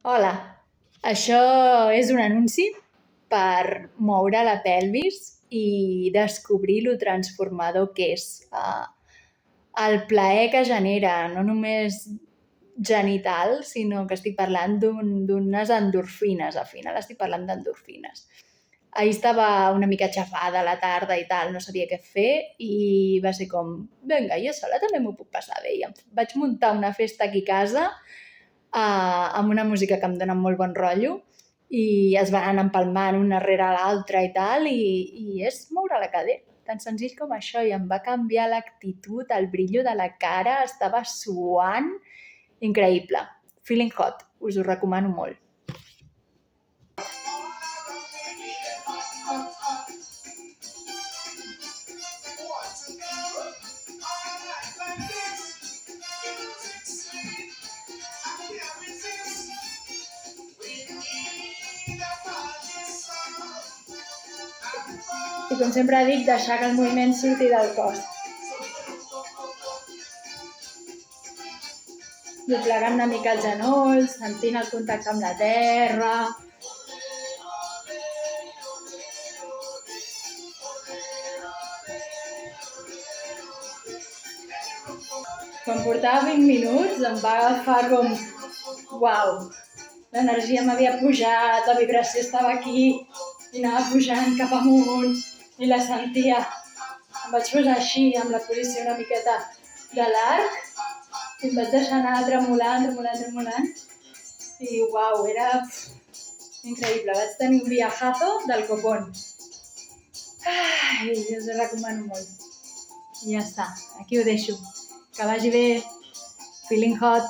Hola, això és un anunci per moure la pelvis i descobrir lo transformador que és. El plaer que genera, no només genital, sinó que estic parlant d'unes endorfines, al final estic parlant d'endorfines. Ahir estava una mica xafada a la tarda i tal, no sabia què fer i va ser com, vinga, jo sola també m'ho puc passar bé. I vaig muntar una festa aquí a casa amb una música que em dona molt bon rotllo i es van anar empalmant una rere l'altra i tal, i és moure la cadera, tan senzill com això, i em va canviar l'actitud, el brillo de la cara, estava suant, increïble. Feeling hot, us ho recomano molt. I com sempre dic, deixar que el moviment surti del cos. Doblegant una mica els genolls, sentint el contacte amb la terra. Quan portava 20 minuts em va agafar com... Uau! L'energia m'havia pujat, la vibració estava aquí i anava pujant cap amunt i la sentia. Em vaig posar així, amb la posició una miqueta de l'arc, i em vaig deixar anar tremolant. I uau, era increïble. Vaig tenir un viajazo del copón. Ai, us ho recomano molt. I ja està, aquí ho deixo. Que vagi bé. Feeling hot.